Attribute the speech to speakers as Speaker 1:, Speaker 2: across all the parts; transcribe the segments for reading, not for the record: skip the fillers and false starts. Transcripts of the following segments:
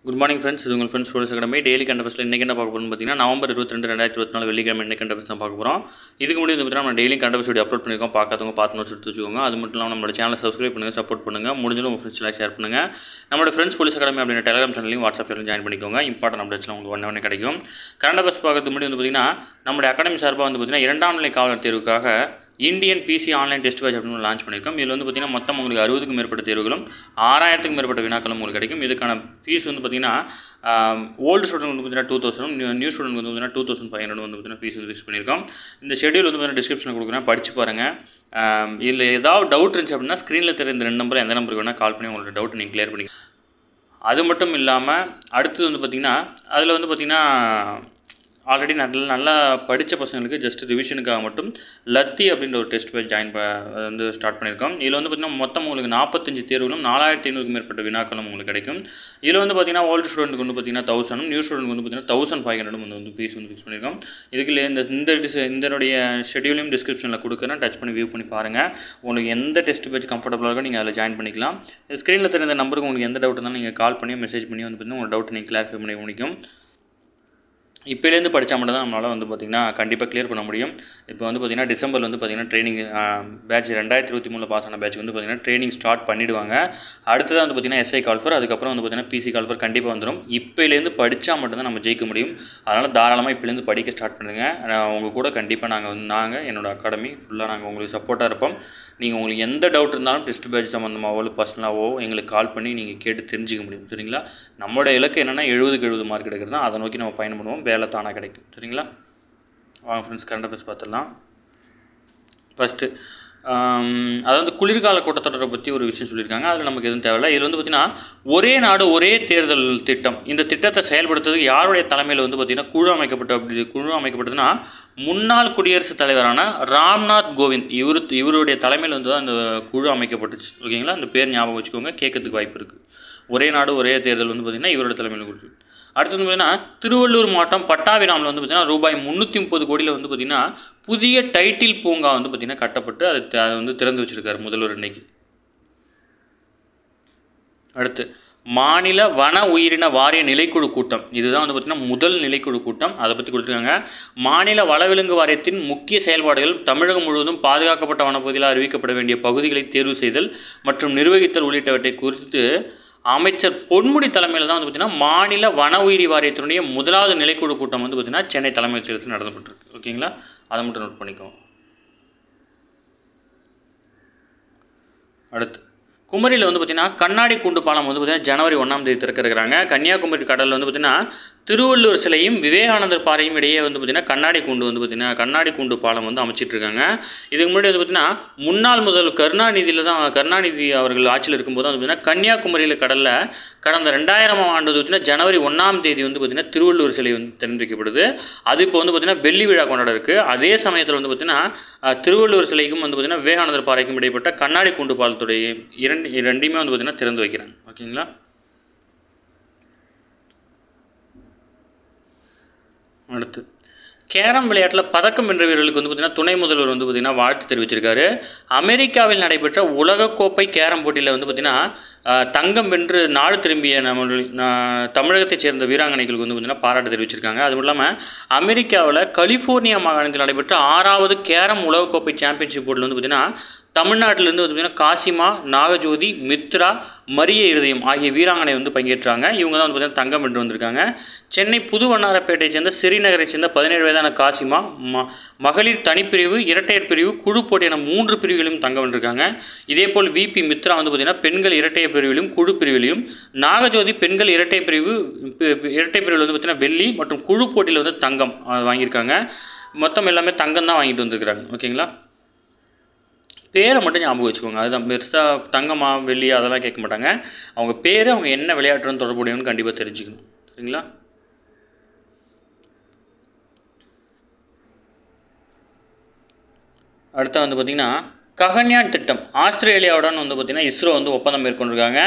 Speaker 1: Good morning friends. இது உங்கள் friends students academy daily கண்டபஸ்ட்டில் இன்றைக்கி என்ன பார்க்க போகிறோம்னு பார்த்தீங்கன்னா நவம்பர் 22 2024 வெள்ளிக்கிழமை என்ன கண்டபஸ் தான் பார்க்க போகிறோம். இதுக்கு முன்னாடி வந்து பார்த்தீங்கன்னா நம்ம டெய்லி கண்டபஸ் வீடியோ அப்லோட் பண்ணியிருக்கோம். பார்க்காதவங்க பார்த்து நோட்ஸ் எடுத்து வச்சுக்கோங்க. அது மட்டும் இல்லாமல் நம்மளோட சேனலை சப்ஸ்கிரைப் பண்ணுங்கள், சப்போர்ட் பண்ணுங்கள். முடிஞ்சாலும் உங்கள் ஃப்ரெண்ட்ஸ்லாம் ஷேர் பண்ணுங்கள். நம்மளோட ஃப்ரெண்ட்ஸ் போலீஸ் அகாடமி அப்படின்ற டெலிகிராம் சேனலையும் வாட்ஸ்அப்லையும் ஜாயின் பண்ணிக்கோங்க. இம்பார்ட்டன் அப்டேட்ஸ்லாம் உங்களுக்கு ஒன்று கிடைக்கும். கண்டபஸ் பார்க்கறதுக்கு முன்னாடி வந்து பார்த்தீங்கன்னா நம்மளுடைய அகாடமி சார்பாக வந்து பார்த்தீங்கன்னா 2ஆம் நிலை காவலர் தேர்வுக்காக Indian PC online test batch அப்படின்னு லான்ச் பண்ணியிருக்கோம். இதில் வந்து பார்த்திங்கன்னா மொத்தம் உங்களுக்கு 60க்கும் மேற்பட்ட தேர்வுகளும் 6000க்கும் மேற்பட்ட வினாக்களும் உங்களுக்கு கிடைக்கும். இதுக்கான ஃபீஸ் வந்து பார்த்திங்கன்னா ஓல்டு ஸ்டூடெண்ட் வந்து பார்த்தீங்கன்னா 2000, நியூ ஸ்டூடெண்ட் வந்து பார்த்தீங்கன்னா 2500 வந்து பார்த்தீங்கன்னா ஃபீஸ் வந்து ஃபிக்ஸ் பண்ணியிருக்கோம். இந்த ஷெடியூல் வந்து பார்த்தீங்கன்னா டிஸ்கிரிப்ஷனில் கொடுக்குறேன், படித்து பாருங்கள். இதில் ஏதாவது டவுட் இருந்துச்சு அப்படின்னா ஸ்க்ரீனில் தெரிந்த இந்த 2 நம்பர் எந்த நம்பருக்கு வேணால் கால் பண்ணி உங்களோட டவுட் நீங்கள் கிளியர் பண்ணி. அது மட்டும் இல்லாமல் அடுத்தது வந்து பார்த்திங்கன்னா அதில் வந்து பார்த்திங்கன்னா ஆல்ரெடி நல்லா படித்த பசங்களுக்கு ஜஸ்ட் ரிவிஷனுக்காக மட்டும் லத்தி அப்படின்ற ஒரு டெஸ்ட் பேட்ச் வந்து ஸ்டார்ட் பண்ணியிருக்கோம். இதில் வந்து பார்த்திங்கன்னா மொத்தம் உங்களுக்கு 45 தேர்வுகளும் 4500க்கும் மேற்பட்ட வினாக்களும் உங்களுக்கு கிடைக்கும். இதில் வந்து பார்த்திங்கன்னா ஓல்டு ஸ்டூடெண்ட்டுக்கு வந்து பார்த்திங்கன்னா 1000, நியூ ஸ்டூடெண்ட் வந்து பார்த்திங்கன்னா 1500 வந்து ஃபீஸ் வந்து ஃபிக்ஸ் பண்ணியிருக்கோம். இதுக்கு இதனுடைய ஷெடியூலையும் டிஸ்கிரிப்ஷனில் கொடுக்குறேன், டச் பண்ணி வியூ பண்ணி பாருங்கள். உங்களுக்கு எந்த டெஸ்ட் பேட்ச் கம்ஃபர்டபுளாக இருக்கோ நீங்கள் அதில் ஜாயின் பண்ணிக்கலாம். ஸ்க்ரீனில் தெரிந்த நம்பருக்கு உங்களுக்கு எந்த டவுட் இருந்தாலும் நீங்கள் கால் பண்ணி மெசேஜ் பண்ணி வந்து பார்த்திங்கன்னா உங்கள் டவுட் நீங்கள் கிளாரிஃபை பண்ணி முடிக்கும். இப்போலேருந்து படித்தா மட்டும் தான் நம்மளால் வந்து பார்த்திங்கன்னா கண்டிப்பாக கிளியர் பண்ண முடியும். இப்போ வந்து பார்த்திங்கன்னா டிசம்பரில் வந்து பார்த்திங்கன்னா ட்ரைனிங் பேட்ச் 2023 பாஸ் ஆன பேட்ச் வந்து பார்த்திங்கன்னா ட்ரைனிங் ஸ்டார்ட் பண்ணிவிடுவாங்க. அடுத்ததாக வந்து பார்த்திங்கன்னா எஸ்ஐ கால்ஃபர், அதுக்கப்புறம் வந்து பார்த்திங்கன்னா பிசி கால்ஃபர் கண்டிப்பாக வந்துடும். இப்போலேருந்து படித்தா மட்டும்தான் நம்ம ஜெயிக்க முடியும். அதனால் தாராளமாக இப்போலேருந்து படிக்க ஸ்டார்ட் பண்ணுங்கள். உங்கள் கூட கண்டிப்பாக நாங்கள் என்னோடய அகாடமி ஃபுல்லாக நாங்கள் உங்களுக்கு சப்போர்ட்டாக இருப்போம். நீங்கள் உங்களுக்கு எந்த டவுட் இருந்தாலும் டெஸ்ட் பேட்ச் சம்மந்தமாகவோ இல்லை பர்சனலாகவோ எங்களுக்கு கால் பண்ணி நீங்கள் கேட்டு தெரிஞ்சிக்க முடியும். சரிங்களா? நம்மளோட இலக்கு என்னென்னா 70க்கு 70 மார்க் எடுக்கிறது தான். அதை நோக்கி நம்ம பயணம் பண்ணுவோம். வேலை தானாக கிடைக்கும். சரிங்களா? வாங்க ஃப்ரெண்ட்ஸ், கரண்ட் அஃபேர்ஸ் பார்த்துடலாம். ஃபஸ்ட்டு அதாவது குளிர்கால கூட்டத்தொடரை பற்றி ஒரு விஷயம் சொல்லியிருக்காங்க. அதில் நமக்கு எதுவும் தேவையில்லை. இதில் வந்து பார்த்திங்கன்னா ஒரே நாடு ஒரே தேர்தல் திட்டம், இந்த திட்டத்தை செயல்படுத்துறதுக்கு யாருடைய தலைமையில் வந்து பார்த்திங்கன்னா குழு அமைக்கப்பட்டதுன்னா முன்னாள் குடியரசுத் தலைவரான ராம்நாத் கோவிந்த் இவருடைய தலைமையில் வந்து அந்த குழு அமைக்கப்பட்டுச்சு. ஓகேங்களா? அந்த பேர் ஞாபகம் வச்சுக்கோங்க, கேட்கறதுக்கு வாய்ப்பு இருக்குது. ஒரே நாடு ஒரே தேர்தல் வந்து பார்த்திங்கன்னா இவருடைய தலைமையில் கொடுத்து. அடுத்து வந்து பார்த்திங்கன்னா திருவள்ளூர் மாவட்டம் பட்டாபிராமில் வந்து பார்த்திங்கன்னா ரூபாய் 330 கோடியில் வந்து பார்த்திங்கன்னா புதிய டைட்டில் பூங்கா வந்து பார்த்திங்கன்னா கட்டப்பட்டு அது வந்து திறந்து வச்சுருக்காரு முதல்வர் இன்னைக்கு. அடுத்து மாநில வன உயிரின வாரிய நிலைக்குழு கூட்டம், இதுதான் வந்து பார்த்திங்கன்னா முதல் நிலைக்குழு கூட்டம். அதை பற்றி கொடுத்துருக்காங்க. மாநில வனவிலங்கு வாரியத்தின் முக்கிய செயல்பாடுகள் தமிழகம் முழுவதும் பாதுகாக்கப்பட்ட வனப்பகுதியில் அறிவிக்கப்பட வேண்டிய பகுதிகளை தேர்வு செய்தல் மற்றும் நிர்வகித்தல் உள்ளிட்டவற்றை குறித்து அமைச்சர் பொன்முடி தலைமையில் தான் வந்து பார்த்திங்கன்னா மாநில வன உயிரி வாரியத்தினுடைய முதலாவது நிலைக்குழு கூட்டம் வந்து பார்த்திங்கன்னா சென்னை தலைமைச் செயலகத்தில் நடத்தப்பட்டிருக்கு. ஓகேங்களா? அதை மட்டும் நோட் பண்ணிக்கோங்க. அடுத்து குமரியில் வந்து பார்த்திங்கன்னா கண்ணாடி கூண்டு பாலம் வந்து பார்த்திங்கன்னா ஜனவரி 1ஆம் தேதி திறக்க இருக்கிறாங்க. கன்னியாகுமரி கடலில் வந்து பார்த்திங்கன்னா திருவள்ளூர் சிலையும் விவேகானந்தர் பாறையும் இடையே வந்து பார்த்திங்கன்னா கண்ணாடி கூண்டு பாலம் வந்து அமைச்சிட்ருக்காங்க. இதுக்கு முன்னாடி வந்து பார்த்திங்கன்னா முன்னாள் முதல்வர் கருணாநிதி அவர்கள் ஆட்சியில் இருக்கும்போது வந்து பார்த்திங்கன்னா கன்னியாகுமரியில் கடலில் கடந்த 2000ஆம் ஆண்டு வந்து ஜனவரி 1ஆம் தேதி வந்து பார்த்திங்கன்னா திருவள்ளூர் சிலை வந்து திறந்து வைக்கப்படுது. அது இப்போ வந்து பார்த்திங்கன்னா வெள்ளி விழா கொண்டாட இருக்குது. அதே சமயத்தில் வந்து பார்த்திங்கன்னா திருவள்ளூர் சிலைக்கும் வந்து பார்த்திங்கன்னா விவேகானந்தர் பாறைக்கும் இடைப்பட்ட கண்ணாடி கூண்டு பாலத்துடைய ரெண்டையுமே வந்து பார்த்திங்கன்னா திறந்து வைக்கிறாங்க. ஓகேங்களா? அடுத்து கேரம் விளையாட்டில் பதக்கம் வென்ற வீரர்களுக்கு வந்து பார்த்திங்கன்னா துணை முதல்வர் வந்து பார்த்திங்கன்னா வாழ்த்து தெரிவிச்சிருக்காரு. அமெரிக்காவில் நடைபெற்ற உலகக்கோப்பை கேரம் போட்டியில் வந்து பார்த்திங்கன்னா தங்கம் வென்று நாடு திரும்பிய தமிழகத்தைச் சேர்ந்த வீராங்கனைகளுக்கு வந்து பார்த்திங்கன்னா பாராட்டு தெரிவிச்சிருக்காங்க. அது மட்டும் இல்லாமல் அமெரிக்காவில் கலிஃபோர்னியா மாகாணத்தில் நடைபெற்ற 6வது கேரம் உலகக்கோப்பை சாம்பியன்ஷிப் போட்டியில் வந்து பார்த்திங்கன்னா தமிழ்நாட்டிலேருந்து வந்து பார்த்திங்கன்னா காசிமா, நாகஜோதி, மித்ரா, மரிய இருதயம் ஆகிய வீராங்கனை வந்து பங்கேற்றாங்க. இவங்க தான் வந்து பார்த்திங்கன்னா தங்கம் வென்று வந்திருக்காங்க. சென்னை புது வண்ணாரப்பேட்டை சேர்ந்த ஸ்ரீநகரை சேர்ந்த 17 வயதான காசிமா மகளிர் தனிப்பிரிவு, இரட்டையர் பிரிவு, குழு போட்டி என 3 பிரிவுகளிலும் தங்கம் வென்றிருக்காங்க. இதேபோல் விபி மித்ரா வந்து பார்த்திங்கன்னா பெண்கள் இரட்டையர் பிரிவிலும் குழு பிரிவிலையும், நாகஜோதி பெண்கள் இரட்டை பிரிவில் வந்து பார்த்திங்கன்னா வெள்ளி மற்றும் குழு போட்டியில் வந்து தங்கம் வாங்கியிருக்காங்க. மொத்தம் எல்லாமே தங்கம் தான் வாங்கிட்டு வந்திருக்கிறாங்க. ஓகேங்களா? பேரை மட்டும் ஞாபகம் வச்சுக்கோங்க. அதுதான் பெருசாக தங்கமா வெள்ளியா அதெல்லாம் கேட்க மாட்டாங்க. அவங்க பேர், அவங்க என்ன விளையாட்டுன்னு தொடர்புடையவன்னு கண்டிப்பாக தெரிஞ்சுக்கணும். சரிங்களா? அடுத்து வந்து பார்த்திங்கன்னா ககன்யான் திட்டம் ஆஸ்திரேலியாவுடன் வந்து பார்த்திங்கன்னா இஸ்ரோ வந்து ஒப்பந்தம் மேற்கொண்டிருக்காங்க.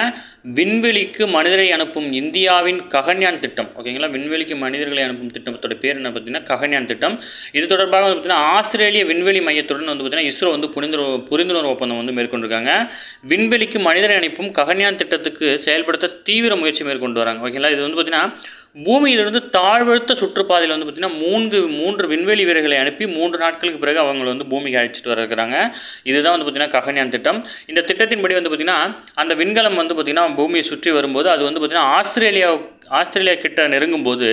Speaker 1: விண்வெளிக்கு மனிதரை அனுப்பும் இந்தியாவின் ககன்யான் திட்டம். ஓகேங்களா, விண்வெளிக்கு மனிதர்களை அனுப்பும் திட்டத்தோட பேர் என்ன பார்த்தீங்கன்னா ககன்யான் திட்டம். இது தொடர்பாக வந்து பார்த்தீங்கன்னா ஆஸ்திரேலிய விண்வெளி மையத்துடன் வந்து பார்த்தீங்கன்னா இஸ்ரோ வந்து புரிந்துணர்வு ஒப்பந்தம் வந்து மேற்கொண்டிருக்காங்க. விண்வெளிக்கு மனிதரை அனுப்பும் ககன்யான் திட்டத்துக்கு செயல்படுத்த தீவிர முயற்சி மேற்கொண்டு வராங்க. ஓகேங்களா, இது வந்து பார்த்தீங்கன்னா பூமியிலிருந்து தாழ்வழுத்த சுற்றுப்பாதையில் வந்து பார்த்திங்கன்னா மூன்று விண்வெளி வீரர்களை அனுப்பி 3 நாட்களுக்கு பிறகு அவங்களை வந்து பூமிக்கு அழைச்சிட்டு வர இருக்கிறாங்க. இதுதான் வந்து பார்த்திங்கன்னா ககன்யான் திட்டம். இந்த திட்டத்தின்படி வந்து பார்த்திங்கன்னா அந்த விண்கலம் வந்து பார்த்திங்கன்னா பூமியை சுற்றி வரும்போது அது வந்து பார்த்திங்கன்னா ஆஸ்திரேலியா கிட்ட நெருங்கும் போது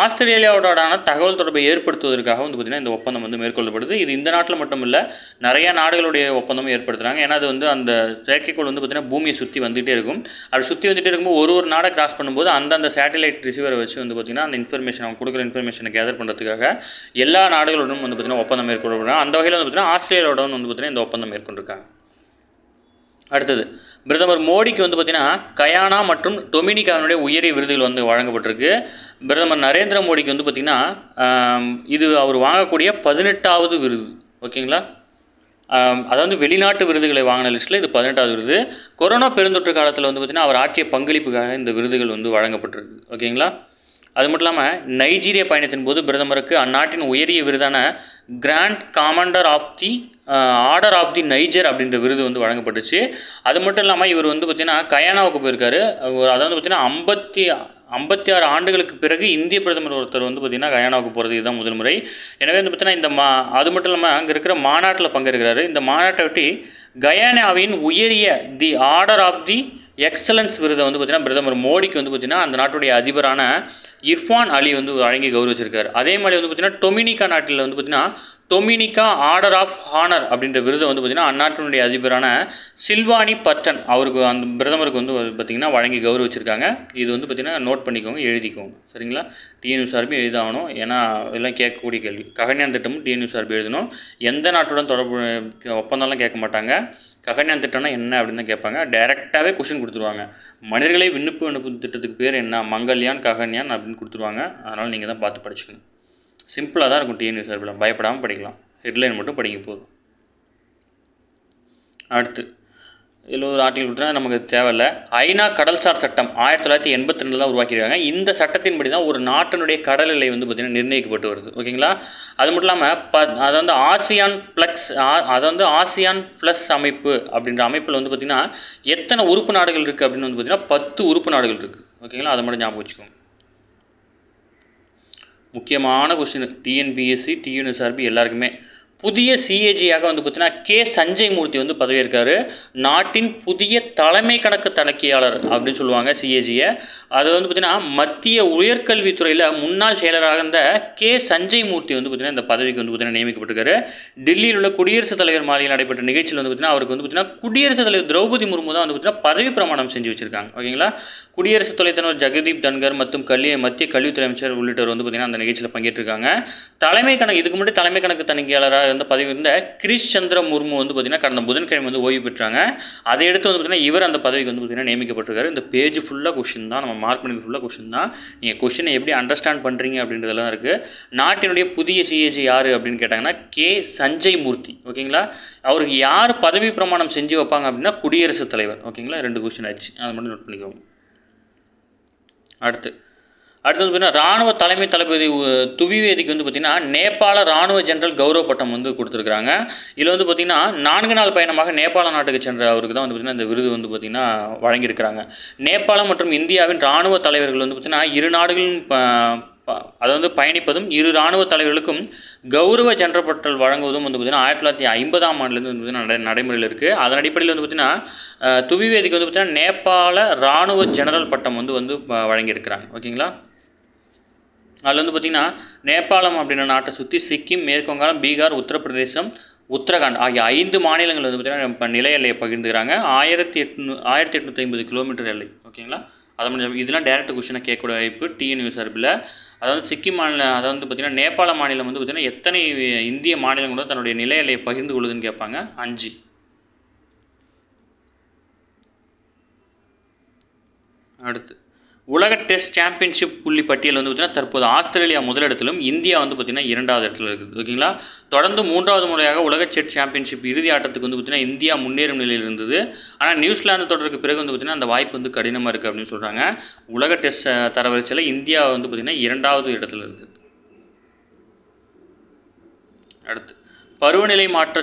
Speaker 1: ஆஸ்திரேலியாவோடான தகவல் தொடர்பை ஏற்படுத்துவதற்காக வந்து பார்த்திங்கன்னா இந்த ஒப்பந்தம் வந்து மேற்கொள்ளப்படுது. இது இந்த நாட்டில் மட்டும் இல்லை, நிறையா நாடுகளுடைய ஒப்பந்தமும் ஏற்படுத்துகிறாங்க. ஏன்னா அது வந்து அந்த செயற்கைக்கோள் வந்து பார்த்திங்கன்னா பூமியை சுற்றி வந்துகிட்டே இருக்கும். அப்படி சுற்றி வந்துகிட்டே இருக்கும்போது ஒரு நாடை கிராஸ் பண்ணும்போது அந்தந்த சேட்டலைட் ரிசீவரை வச்சு வந்து பார்த்திங்கன்னா அந்த இன்ஃபர்மேஷன் அவங்க கொடுக்குற இன்ஃபர்மேஷனை கேதர் பண்ணுறதுக்காக எல்லா நாடுகளுடன் வந்து பார்த்திங்கன்னா ஒப்பந்தம் மேற்கொள்கிறாங்க. அந்த வகையில் வந்து பார்த்திங்கன்னா ஆஸ்திரேலியாவுடன் வந்து பார்த்திங்கன்னா இந்த ஒப்பந்தம் மேற்கொண்டிருக்காங்க. அடுத்தது பிரதமர் மோடிக்கு வந்து பார்த்திங்கன்னா கயானா மற்றும் டொமினிகாவினுடைய உயரிய விருதுகள் வந்து வழங்கப்பட்டிருக்கு. பிரதமர் நரேந்திர மோடிக்கு வந்து பார்த்திங்கன்னா இது அவர் வாங்கக்கூடிய 18வது விருது. ஓகேங்களா, அதாவது வெளிநாட்டு விருதுகளை வாங்கின லிஸ்ட்டில் இது 18வது விருது. கொரோனா பெருந்தொற்று காலத்தில் வந்து பார்த்திங்கன்னா அவர் ஆற்றிய பங்களிப்புக்காக இந்த விருதுகள் வந்து வழங்கப்பட்டிருக்கு. ஓகேங்களா, அது மட்டும் இல்லாமல் நைஜீரியா பயணத்தின் போது பிரதமருக்கு அந்நாட்டின் உயரிய விருதான grand commander of the order of the Niger அப்படின்ற விருது வந்து வழங்கப்பட்டுச்சு. அது மட்டும் இல்லாமல் இவர் வந்து பார்த்திங்கன்னா கயானாவுக்கு போயிருக்காரு. அதாவது பார்த்திங்கன்னா 56 ஆண்டுகளுக்கு பிறகு இந்திய பிரதமர் ஒருத்தர் வந்து பார்த்திங்கன்னா கயானாவுக்கு போகிறது இதுதான் முதல் முறை. எனவே வந்து பார்த்திங்கன்னா அது மட்டும் இல்லாமல் அங்கே இருக்கிற மாநாட்டில் பங்கேற்கிறாரு. இந்த மாநாட்டை ஒட்டி கயானாவின் உயரிய the order of the excellence விருதை வந்து பார்த்திங்கன்னா பிரதமர் மோடிக்கு வந்து பார்த்திங்கன்னா அந்த நாட்டுடைய அதிபரான இர்ஃபான் அலி வந்து வழங்கி கௌரவிச்சிருக்காரு. அதே மாதிரி வந்து பார்த்திங்கன்னா டொமினிகா நாட்டில் வந்து பார்த்திங்கன்னா டொமினிகா ஆர்டர் ஆஃப் ஹானர் அப்படின்ற விருதை வந்து பார்த்திங்கன்னா அந்நாட்டினுடைய அதிபரான சில்வானி பட்டன் அவருக்கு அந்த பிரதமருக்கு வந்து பார்த்திங்கன்னா வழங்கி கௌரவிச்சிருக்காங்க. இது வந்து பார்த்திங்கன்னா நோட் பண்ணிக்கோங்க, எழுதிக்கோங்க. சரிங்களா, டிஎன்யூஎஸ்ஆர்பி எழுதாகணும். ஏன்னா எல்லாம் கேட்கக்கூடிய கேள்வி. ககன்யான் திட்டமும் டிஎன்யூஎஸ்ஆர்பி எழுதணும். எந்த நாட்டுடன் தொடர்பு ஒப்பந்தம்லாம் கேட்க மாட்டாங்க. ககன்யான் திட்டம்னா என்ன அப்படின்னு தான் கேட்பாங்க. டைரெக்டாகவே கொஷின் கொடுத்துருவாங்க. மனிதர்களை விண்ணப்பு அனுப்பும் திட்டத்துக்கு பேர் என்ன, மங்கள்யான் ககன்யான் அப்படின்னு கொடுத்துருவாங்க. அதனால் நீங்கள் தான் பார்த்து படிச்சுக்கணும். சிம்பிளாக தான் இருக்கும் டிஎன்யூஎஸ்ஆர்பியில், பயப்படாமல் படிக்கலாம். ஹெட்லைன் மட்டும் படிக்க போதும். அடுத்து இதில் ஒரு ஆர்டிகல் கொடுத்தா நமக்கு தேவையில்லை. ஐநா கடல்சார் சட்டம் 1982 தான் உருவாக்கியிருக்காங்க. இந்த சட்டத்தின்படி தான் ஒரு நாட்டினுடைய கடல் எல்லை வந்து பார்த்திங்கன்னா நிர்ணயிக்கப்பட்டு வருது. ஓகேங்களா, அது மட்டும் இல்லாமல் அதாவது ஆசியான் ப்ளஸ் அமைப்பு அப்படின்ற அமைப்பில் வந்து பார்த்திங்கன்னா எத்தனை உறுப்பு நாடுகள் இருக்குது அப்படின்னு வந்து பார்த்திங்கன்னா 10 உறுப்பு நாடுகள் இருக்குது. ஓகேங்களா, அதை மட்டும் ஞாபகம் வச்சுக்கோங்க. முக்கியமான கொஸ்டின் டிஎன்பிஎஸ்சி டிஎன்எஸ்ஆர்பி எல்லாருக்குமே. புதிய சிஏஜியாக வந்து பார்த்தீங்கன்னா கே சஞ்சய் மூர்த்தி வந்து பதவியேற்காரு. நாட்டின் புதிய தலைமை கணக்கு தணிக்கையாளர் அப்படின்னு சொல்லுவாங்க சிஏஜியை. அது வந்து பார்த்திங்கன்னா மத்திய உயர்கல்வித்துறையில் முன்னாள் செயலராக இருந்த கே சஞ்சய் மூர்த்தி வந்து பார்த்திங்கன்னா இந்த பதவிக்கு வந்து பார்த்திங்கன்னா நியமிக்கப்பட்டிருக்காரு. டெல்லியில் உள்ள குடியரசுத் தலைவர் மாளிகையில் நடைபெற்ற நிகழ்ச்சியில் வந்து பார்த்திங்கன்னா அவருக்கு வந்து பார்த்திங்கன்னா குடியரசுத் தலைவர் திரௌபதி முர்மு தான் வந்து பார்த்திங்கன்னா பதவி பிரமாணம் செஞ்சு வச்சுருக்காங்க. ஓகேங்களா, குடியரசுத் துணைத் தலைவர் ஜெகதீப் தன்கர் மற்றும் மத்திய கல்வித்துறை அமைச்சர் உள்ளிட்டவர் வந்து பார்த்திங்கன்னா அந்த நிகழ்ச்சியில் பங்கேற்றிருக்காங்க. இதுக்கு முன்னாடி தலைமை கணக்கு தணிக்கையாளராக இருந்த பதவி இருந்த கிரிஷ் சந்திர முர்மு வந்து பார்த்திங்கன்னா கடந்த புதன்கிழமை வந்து ஓய்வு பெற்றாங்க. அதை எடுத்து வந்து பார்த்திங்கன்னா இவர் அந்த பதவிக்கு வந்து பார்த்திங்கன்னா நியமிக்கப்பட்டிருக்காரு. இந்த பேஜ் ஃபுல்லாக கொஷின் தான், நம்ம மார்க் பண்ணி ஃபுல்லாக கொஷின் தான். நீங்கள் கொஷினை எப்படி அண்டர்ஸ்டாண்ட் பண்ணுறீங்க அப்படின்றதெல்லாம் இருக்குது. நாட்டினுடைய புதிய சிஏஜி யார் அப்படின்னு கேட்டாங்கன்னா கே சஞ்சய் மூர்த்தி. ஓகேங்களா, அவருக்கு யார் பதவி பிரமாணம் செஞ்சு வைப்பாங்க அப்படின்னா குடியரசுத் தலைவர். ஓகேங்களா, 2 கொஷின் ஆச்சு, அதை மட்டும் நோட் பண்ணிக்கோங்க. அடுத்து வந்து பார்த்திங்கன்னா இராணுவ தலைமை தளபதி துவிவேதிக்கு வந்து பார்த்திங்கன்னா நேபாள இராணுவ ஜெனரல் கௌரவ பட்டம் வந்து கொடுத்துருக்குறாங்க. இதில் வந்து பார்த்திங்கன்னா 4 நாள் பயணமாக நேபாள நாட்டுக்கு சென்ற அவருக்கு தான் வந்து பார்த்திங்கன்னா இந்த விருது வந்து பார்த்திங்கன்னா வழங்கியிருக்கிறாங்க. நேபாளம் மற்றும் இந்தியாவின் இராணுவ தலைவர்கள் வந்து பார்த்திங்கன்னா இரு நாடுகளும் அதாவது பயணிப்பதும் இரு இராணுவ தலைவர்களுக்கும் கௌரவ ஜெனரல் பட்டம் வழங்குவதும் வந்து பார்த்திங்கன்னா 1950ஆம் ஆண்டுலேருந்து வந்து பார்த்திங்கன்னா நடைமுறையில் இருக்குது. அதன் அடிப்படையில் வந்து பார்த்திங்கன்னா துவிவேதிக்கு வந்து பார்த்திங்கன்னா நேபாள இராணுவ ஜெனரல் பட்டம் வந்து வழங்கியிருக்கிறாங்க. ஓகேங்களா, அதில் வந்து பார்த்திங்கன்னா நேபாளம் அப்படின்ற நாட்டை சுற்றி சிக்கிம், மேற்கு வங்காளம், பீகார், உத்தரப்பிரதேசம், உத்தரகாண்ட் ஆகிய 5 மாநிலங்கள் வந்து பார்த்திங்கன்னா நில எல்லையை பகிர்ந்துக்கிறாங்க. 1850 கிலோமீட்டர் எல்லை. ஓகேங்களா, அதை மட்டும் இதெல்லாம் டேரக்ட் கொஸ்டினாக கேட்கக்கூடிய வாய்ப்பு டிஎன்யூஎஸ்ஆர்பியில். அதாவது சிக்கிம் மாநிலம், அதாவது வந்து பார்த்திங்கன்னா நேபாள மாநிலம் வந்து பார்த்திங்கன்னா எத்தனை இந்திய மாநிலங்களோட தன்னுடைய நில எல்லையை பகிர்ந்து கொள்ளுதுன்னு கேட்பாங்க. 5. அடுத்து உலக டெஸ்ட் சாம்பியன்ஷிப் புள்ளி பட்டியல் வந்து பார்த்திங்கன்னா தற்போது ஆஸ்திரேலியா முதலிடத்திலும் இந்தியா வந்து பார்த்திங்கன்னா 2வது இடத்துல இருக்குது. ஓகேங்களா, தொடர்ந்து 3வது முறையாக உலக செஸ் சாம்பியன்ஷிப் இறுதி ஆட்டத்துக்கு வந்து பார்த்திங்கன்னா இந்தியா முன்னேறும் நிலையில் இருந்தது. ஆனால் நியூசிலாந்து தொடருக்கு பிறகு வந்து பார்த்திங்கன்னா அந்த வாய்ப்பு வந்து கடினமாக இருக்குது அப்படின்னு சொல்கிறாங்க. உலக டெஸ்ட் தரவரிசையில் இந்தியா வந்து பார்த்திங்கன்னா 2வது இடத்துல இருக்குது. அடுத்து பருவநிலை மாற்ற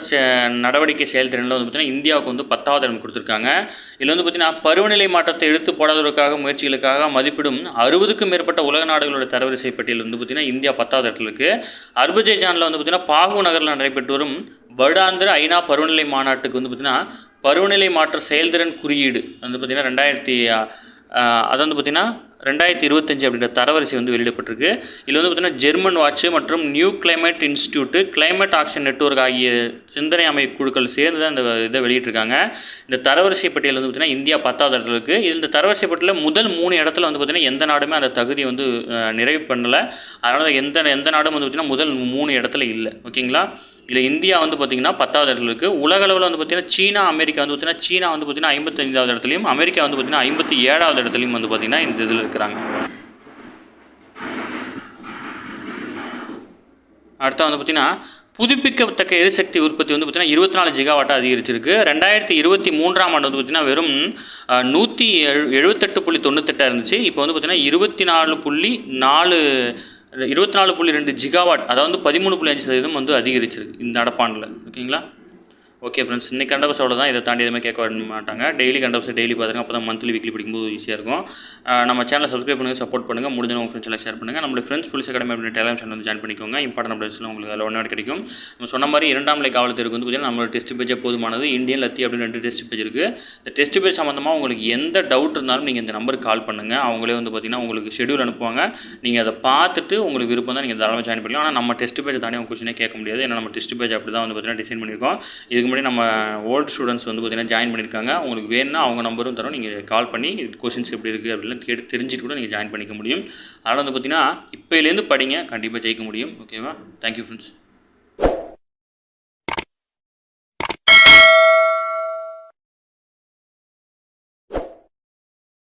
Speaker 1: நடவடிக்கை செயல்திறனில் வந்து பார்த்திங்கன்னா இந்தியாவுக்கு வந்து 10வது இடம் கொடுத்துருக்காங்க. இதில் வந்து பார்த்திங்கன்னா பருவநிலை மாற்றத்தை எடுத்து போடாததற்காக முயற்சிகளுக்காக மதிப்பிடும் 60க்கும் மேற்பட்ட உலக நாடுகளோட தரவரிசை பட்டியல் வந்து பார்த்திங்கன்னா இந்தியா 10வது இடத்துல இருக்குது. அர்பஜேஜானில் வந்து பார்த்திங்கன்னா பாகு நகரில் நடைபெற்று வரும் வருடாந்திர ஐநா பருவநிலை மாநாட்டுக்கு வந்து பார்த்திங்கன்னா பருவநிலை மாற்ற செயல்திறன் குறியீடு வந்து பார்த்திங்கன்னா அது வந்து பார்த்திங்கன்னா 2025 அப்படின்ற தரவரிசை வந்து வெளியிடப்பட்டிருக்கு. இதில் வந்து பார்த்திங்கன்னா ஜெர்மன் வாட்ச் மற்றும் new climate institute, climate action network ஆகிய சிந்தனை அமைப்பு குழுக்கள் சேர்ந்து தான் இந்த இதை வெளியிட்டிருக்காங்க. இந்த தரவரிசை பட்டியல் வந்து பார்த்திங்கன்னா இந்தியா 10வது இடத்துல இருக்குது. இந்த தரவரிசை பட்டியலில் முதல் 3 இடத்துல வந்து பார்த்திங்கன்னா எந்த நாடுமே அந்த தகுதியை வந்து நிறைவு பண்ணலை. அதனால் எந்த நாடும் வந்து பார்த்திங்கன்னா முதல் 3 இடத்துல இல்லை. ஓகேங்களா, இதில் இந்தியா வந்து பார்த்திங்கன்னா 10வது இடத்துல இருக்குது. உலக அளவில் வந்து பார்த்திங்கன்னா சீனா வந்து பார்த்திங்கன்னா 55வது இடத்துலையும், அமெரிக்கா வந்து பார்த்திங்கன்னா 57வது இடத்துலையும் வந்து பார்த்திங்கன்னா இந்த இதில் இருக்கிறாங்க. அடுத்த வந்து பார்த்திங்கன்னா புதுப்பிக்கத்தக்க எரிசக்தி உற்பத்தி வந்து பார்த்திங்கன்னா 24 ஜிகாவாட்டாக அதிகரிச்சிருக்கு. 2023ஆம் ஆண்டு வந்து பார்த்திங்கன்னா வெறும் 178.98 இருந்துச்சு. இப்போ வந்து பார்த்திங்கன்னா 24.2 ஜிகாவாட், அதாவது 13.5% வந்து அதிகரிச்சிருக்கு இந்த நடப்பாண்டில். ஓகேங்களா, ஓகே ஃப்ரெண்ட்ஸ், இன்றைக்கி கண்டபஸ் அவ்வளோதான். இதை தாண்டி எதுவுமே கேட்க மாட்டாங்க. டெய்லி கண்டபஸ் டெய்லி பார்த்துருங்க, அப்போ தான் மந்த்லி வீக்லி படிக்கும்போது ஈஸியாக இருக்கும். நம்ம சேனலை சப்ஸ்கிரைப் பண்ணுங்கள், சப்போர்ட் பண்ணுங்கள், முடிஞ்ச உங்கள் ஃப்ரெண்ட்ஸ் எல்லாம் ஷேர் பண்ணுங்கள். நம்மளுடைய ஃப்ரெண்ட்ஸ் போலீஸ் அகாடமி அப்படின்னு டெலிகிராம் சேனல் வந்து ஜாயின் பண்ணிக்கோங்க. இம்பார்ட்டன் அப்டேட்ஸ்லாம் உங்களுக்கு அதில் ஒன்றா கிடைக்கும். நம்ம சொன்ன மாதிரி 2ஆம் நிலை காவல் தேர்வுக்கு வந்து பார்த்திங்கன்னா நம்மளோட டெஸ்ட் பேஜே போதுமானது. இந்தியன் லத்தி அப்படின்னு 2 டெஸ்ட் பேஜ் இருக்குது. இந்த டெஸ்ட் பேஜ் சம்மந்தமாக உங்களுக்கு எந்த டவுட் இருந்தாலும் நீங்கள் இந்த நம்பருக்கு கால் பண்ணுங்கள். அவங்களே வந்து பார்த்திங்கன்னா உங்களுக்கு ஷெடியூல் அனுப்புவாங்க. நீங்கள் அதை பார்த்துட்டு உங்களுக்கு விருப்பம் தான் நீங்கள் தாராளமாக ஜாயின் பண்ணலாம். ஆனால் நம்ம டெஸ்ட் பேஜை தாண்டி அவங்க கொஸ்டினே கேட்க முடியாது. ஏன்னா நம்ம டெஸ்ட் பேஜ் அப்படி தான் வந்து பார்த்திங்கன்னா டிசைன் பண்ணியிருக்கோம். இதுக்கு முன்னாடி நம்ம ஓல்டு ஸ்டூடெண்ட்ஸ் வந்து பார்த்திங்கன்னா ஜாயின் பண்ணியிருக்காங்க. உங்களுக்கு வேணும்னா அவங்க நம்பரும் தரோம், நீங்கள் கால் பண்ணி கொஸ்டின்ஸ் எப்படி இருக்குது அப்படிலாம் கேட்டு தெரிஞ்சுட்டு கூட நீங்கள் ஜாயின் பண்ணிக்க முடியும். அதனால் வந்து பார்த்திங்கன்னா இப்போலேருந்து படிங்க, கண்டிப்பாக ஜெயிக்க முடியும். ஓகேவா, தேங்க்யூ ஃப்ரெண்ட்ஸ்.